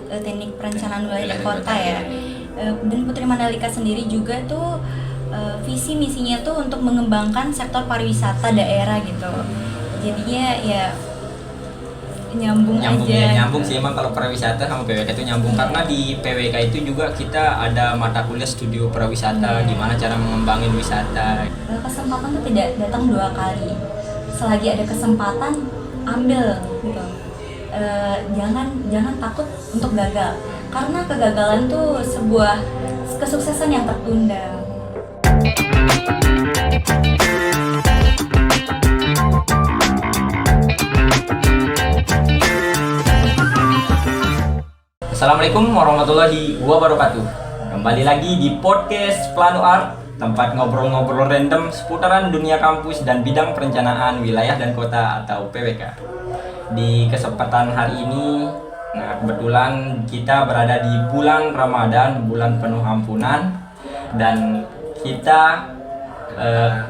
teknik perencanaan wilayah kota ya. Dan Putri Mandalika sendiri juga tuh visi misinya tuh untuk mengembangkan sektor pariwisata daerah gitu. Jadinya ya nyambung aja. Nyambung sih emang kalau pariwisata sama PWK itu nyambung karena di PWK itu juga kita ada mata kuliah studio pariwisata, gimana cara mengembangin wisata. Kesempatan tuh tidak datang 2 kali. Selagi ada kesempatan, ambil gitu. Jangan takut untuk gagal. Karena kegagalan tuh sebuah kesuksesan yang tertunda. Assalamualaikum warahmatullahi wabarakatuh. Kembali lagi di podcast Plano Art, tempat ngobrol-ngobrol random seputaran dunia kampus dan bidang perencanaan wilayah dan kota atau PWK. Di kesempatan hari ini, kebetulan kita berada di bulan Ramadan, bulan penuh ampunan, dan kita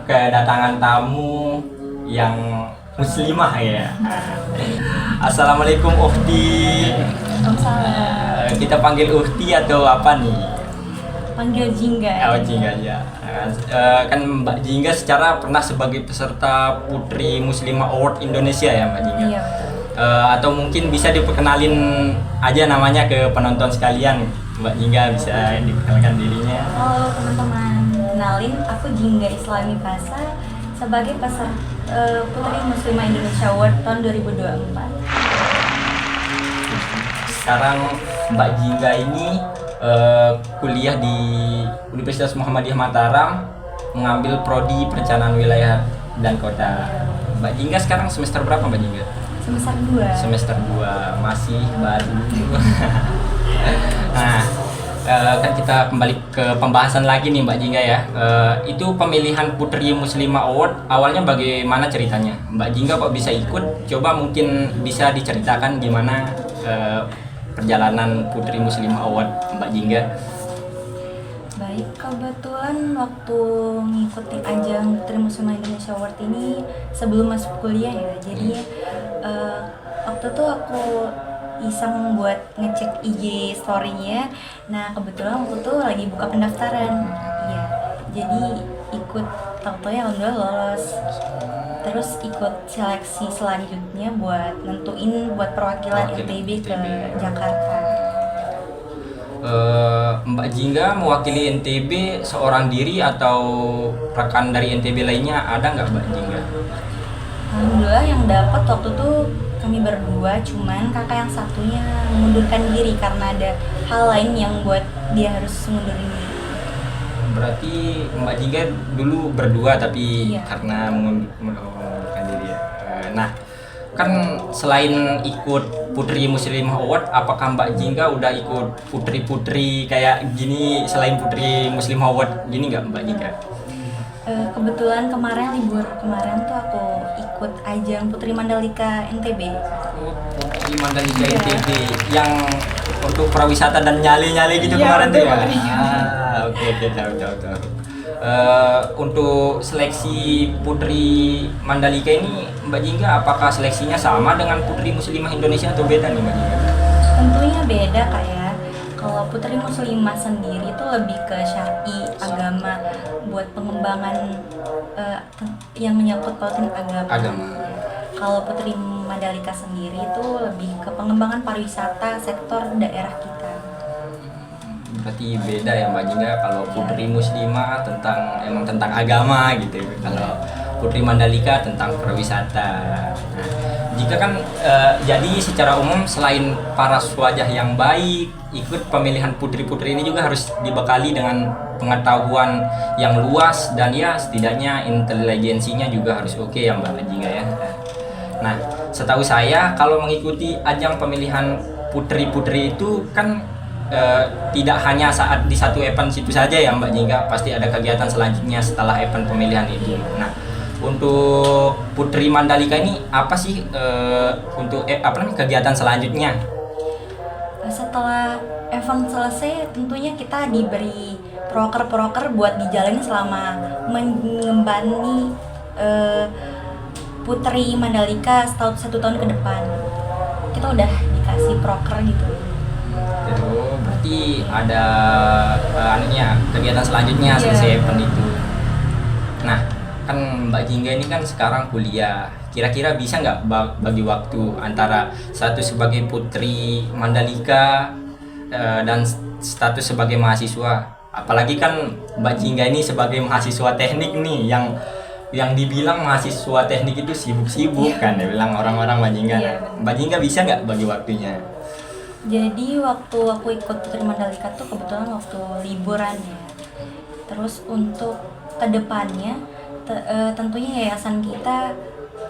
kedatangan tamu yang muslimah ya. Assalamualaikum Ukhti. Kita panggil Ukhti atau apa nih? Panggil Jingga. Oh, Jingga ya. Kan Mbak Jingga secara pernah sebagai peserta Putri Muslimah Award Indonesia ya Mbak Jingga? Iya betul. Atau mungkin bisa diperkenalin aja namanya ke penonton sekalian. Mbak Jingga bisa diperkenalkan dirinya. Halo teman-teman, kenalin aku Jingga Islami Fasa sebagai peserta Putri Muslimah Indonesia Award tahun 2024. Sekarang Mbak Jingga ini kuliah di Universitas Muhammadiyah Mataram, mengambil prodi perencanaan wilayah dan kota. Mbak Jingga sekarang semester berapa Mbak Jingga? Semester 2. Semester 2, masih baru. Nah, kan kita kembali ke pembahasan lagi nih Mbak Jingga ya. Itu pemilihan Putri Muslimah Award awalnya bagaimana ceritanya? Mbak Jingga kok bisa ikut? Coba mungkin bisa diceritakan gimana perjalanan Putri Muslimah Award Mbak Jingga. Baik, kebetulan waktu ngikutin ajang Putri Muslimah Indonesia Award ini sebelum masuk kuliah ya. Jadi waktu itu aku iseng buat ngecek IG story-nya. Nah, kebetulan waktu itu lagi buka pendaftaran. Iya. Jadi ikut, tahu-tahu ya alhamdulillah lolos. Terus ikut seleksi selanjutnya buat nentuin buat perwakilan NTB ke Jakarta. Mbak Jingga mewakili NTB seorang diri atau rekan dari NTB lainnya ada nggak Mbak Jingga? Alhamdulillah yang dapat waktu itu kami berdua, cuman kakak yang satunya mengundurkan diri karena ada hal lain yang buat dia harus mundurin diri. Berarti Mbak Jingga dulu berdua tapi iya, karena mengundurkan diri ya. Nah, kan selain ikut Putri Muslimah Award, apakah Mbak Jingga udah ikut putri-putri kayak gini selain Putri Muslimah Award gini nggak Mbak Jingga? Kebetulan libur kemarin tuh aku ikut ajang Putri Mandalika NTB. Oh, Putri Mandalika NTB yang untuk pariwisata dan nyale-nyale gitu kemarin tuh ya? Oke, tahu. Untuk seleksi Putri Mandalika ini Mbak Jingga apakah seleksinya sama dengan Putri Muslimah Indonesia atau beda nih Mbak Jingga? Tentunya beda kayak kalau Putri Muslimah sendiri itu lebih ke syar'i agama buat pengembangan yang menyangkut pautin agama. Kalau Putri Mandalika sendiri itu lebih ke pengembangan pariwisata sektor daerah kita. Berarti beda ya Mbak Jingga, kalau Putri Muslimah tentang agama gitu, kalau Putri Mandalika tentang pariwisata. Nah, jika kan jadi secara umum selain paras wajah yang baik, ikut pemilihan putri-putri ini juga harus dibekali dengan pengetahuan yang luas dan ya setidaknya intelijensinya juga harus oke ya Mbak Jingga ya. Nah, setahu saya kalau mengikuti ajang pemilihan putri-putri itu kan tidak hanya saat di satu event situ saja ya Mbak Jingga, pasti ada kegiatan selanjutnya setelah event pemilihan itu. Nah, untuk Putri Mandalika ini apa sih untuk kegiatan selanjutnya? Setelah event selesai, tentunya kita diberi proker-proker buat dijalani selama mengembani Putri Mandalika satu tahun ke depan. Kita udah dikasih proker gitu. ada anunya kegiatan selanjutnya Iya. selesai event itu. Nah, kan Mbak Jingga ini kan sekarang kuliah. Kira-kira bisa nggak bagi waktu antara satu sebagai putri Mandalika dan status sebagai mahasiswa? Apalagi kan Mbak Jingga ini sebagai mahasiswa teknik nih yang dibilang mahasiswa teknik itu sibuk-sibuk kan, ya bilang orang-orang Mbak Jingga. Iya, Mbak Jingga bisa nggak bagi waktunya? Jadi waktu aku ikut Putri Mandalika tuh kebetulan waktu liburan ya. Terus untuk kedepannya tentunya yayasan kita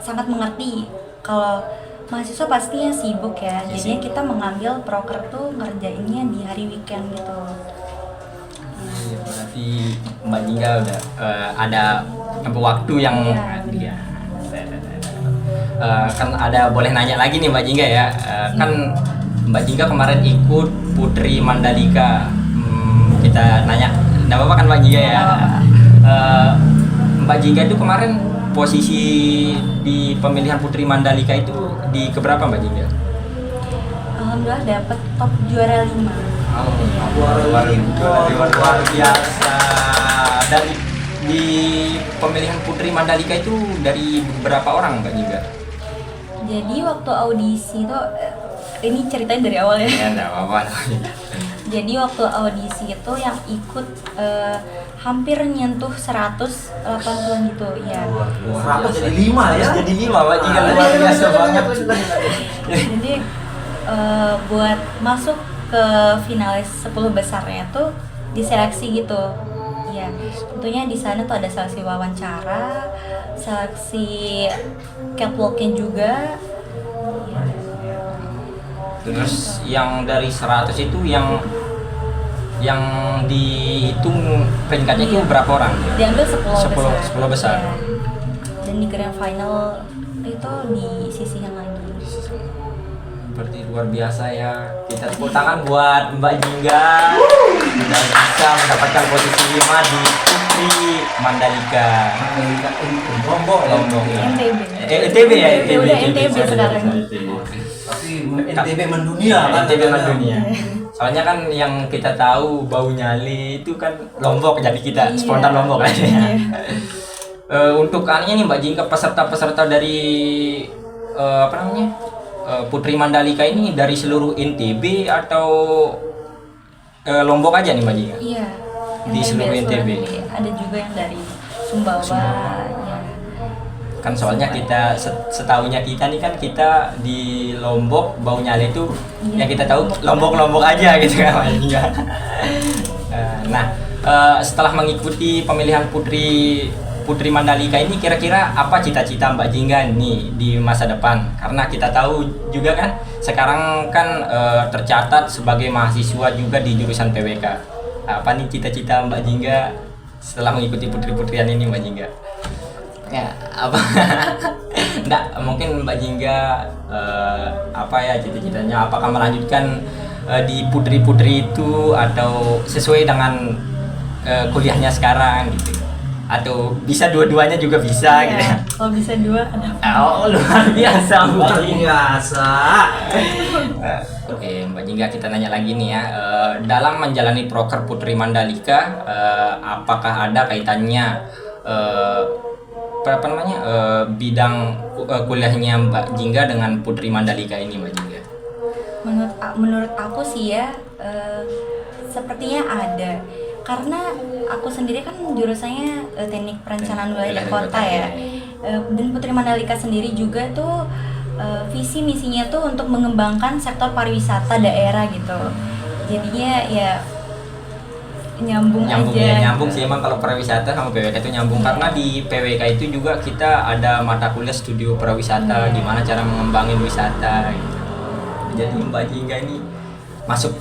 sangat mengerti kalau mahasiswa pastinya sibuk ya. Iya, Jadinya sibuk. kita mengambil proker tuh ngerjainnya di hari weekend gitu. Ya, berarti Mbak Jingga udah ada waktu yang Iya. dia kan ada boleh nanya lagi nih Mbak Jingga ya. Kan Mbak Jingga kemarin ikut Putri Mandalika. Kita nanya, enggak apa-apa kan Mbak Jingga ya? Mbak Jingga itu kemarin posisi di pemilihan Putri Mandalika itu di keberapa Mbak Jingga? Alhamdulillah dapet top juara 5. Luar biasa. Dari di pemilihan Putri Mandalika itu dari berapa orang Mbak Jingga? Jadi waktu audisi tuh ini ceritanya dari awal ya. Ya enggak apa-apa. Jadi waktu audisi itu yang ikut hampir nyentuh 180-an gitu ya. 100 jadi 5 ya. Jadi 5 Mbak Jingga, luar biasa banget. Jadi buat masuk ke finalis 10 besarnya tuh diseleksi gitu. Ya, tentunya di sana tuh ada seleksi wawancara, seleksi catwalknya juga. Terus yang dari 100 itu yang dihitung peringkatnya itu Iya. berapa orang? Diambil 10 besar. 10 besar. Ya. Dan di grand final itu di sisi yang lagi. Berarti luar biasa ya. Kita tepuk tangan buat Mbak Jingga dan bisa mendapatkan posisi 5 di Putri Mandalika. Lombok ya. Lombok ya. NTB. NTB ya, NTB. Udah NTB sekarang. Tapi NTB mendunia kan. NTB mendunia. Soalnya kan yang kita tahu Bau Nyali itu kan Lombok, jadi kita Iya. spontan Lombok aja ya. Iya. Untuk anehnya nih Mbak Jingga, peserta-peserta dari Putri Mandalika ini dari seluruh NTB atau Lombok aja nih Mbak Jingga? Iya. Di seluruh NTB. Ada juga yang dari Sumbawa. Ya. Kan soalnya kita setahunya kita nih kan kita di Lombok Bau Nyali itu Iya, yang kita tahu Lombok. Lombok aja gitu kan Mbak Jingga. Nah, setelah mengikuti pemilihan Putri Mandalika ini, kira-kira apa cita-cita Mbak Jingga nih di masa depan? Karena kita tahu juga kan sekarang kan tercatat sebagai mahasiswa juga di jurusan PWK. Apa nih cita-cita Mbak Jingga setelah mengikuti putri-putrian ini Mbak Jingga? Ya, apa? Nggak, mungkin Mbak Jingga apa ya cita-citanya? Apakah melanjutkan di putri-putri itu atau sesuai dengan kuliahnya sekarang gitu? Atau bisa dua-duanya juga bisa Iya, gitu? kalau bisa 2 kenapa? Oh, luar biasa Mbak Luar Jingga. biasa. Oke, Mbak Jingga, kita nanya lagi nih ya. Dalam menjalani proker Putri Mandalika, apakah ada kaitannya bidang kuliahnya Mbak Jingga dengan Putri Mandalika ini Mbak Jingga? Menurut aku sih ya sepertinya ada, karena aku sendiri kan jurusannya teknik perencanaan wilayah dan kota ya. Dan Putri Mandalika sendiri juga tuh visi misinya tuh untuk mengembangkan sektor pariwisata daerah gitu. Jadinya ya nyambung aja. Ya, nyambung sih emang kalau pariwisata sama PWK itu nyambung, karena di PWK itu juga kita ada mata kuliah studio pariwisata, gimana cara mengembangin wisata gitu. Jadi Mbak Jingga ini masuk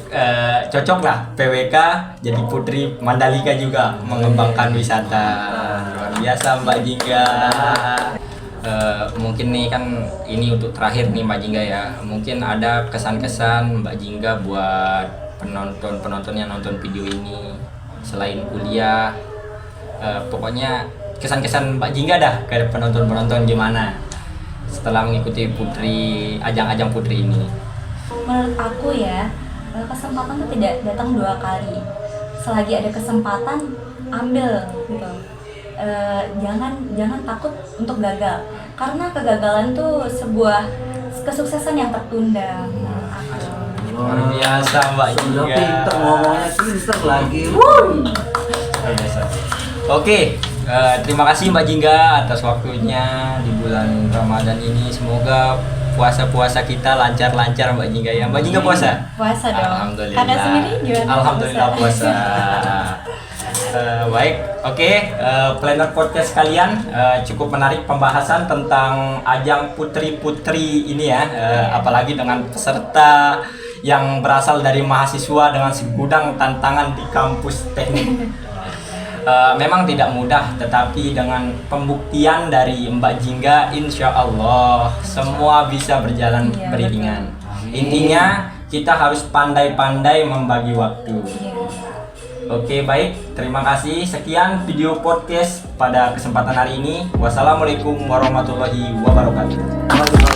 cocok lah PWK jadi Putri Mandalika juga mengembangkan wisata. Luar biasa Mbak Jingga. Mungkin nih kan ini untuk terakhir nih Mbak Jingga ya, mungkin ada kesan-kesan Mbak Jingga buat penonton yang nonton video ini selain kuliah. Pokoknya kesan-kesan Mbak Jingga dah ke penonton gimana setelah mengikuti ajang-ajang Putri ini. Menurut aku ya, kesempatan tuh tidak datang 2 kali. Selagi ada kesempatan, ambil gitu. Jangan takut untuk gagal, karena kegagalan tuh sebuah kesuksesan yang tertunda. Luar biasa Mbak Sudah Jingga. pinter ngomongnya, pinter lagi. Luar biasa. Oke, terima kasih Mbak Jingga atas waktunya di bulan Ramadan ini. Semoga puasa-puasa kita lancar-lancar Mbak Jingga ya. Mbak Jingga puasa? Puasa dong. Alhamdulillah. Kakak sendiri gimana? Alhamdulillah puasa. Baik, oke. Planner podcast kalian cukup menarik pembahasan tentang ajang putri-putri ini ya. Apalagi dengan peserta yang berasal dari mahasiswa dengan segudang tantangan di kampus teknik. Memang tidak mudah, tetapi dengan pembuktian dari Mbak Jingga, insya Allah semua bisa berjalan Iya, beriringan. betul. Intinya kita harus pandai-pandai membagi waktu. Iya. Oke, baik, terima kasih. Sekian video podcast pada kesempatan hari ini. Wassalamualaikum warahmatullahi wabarakatuh.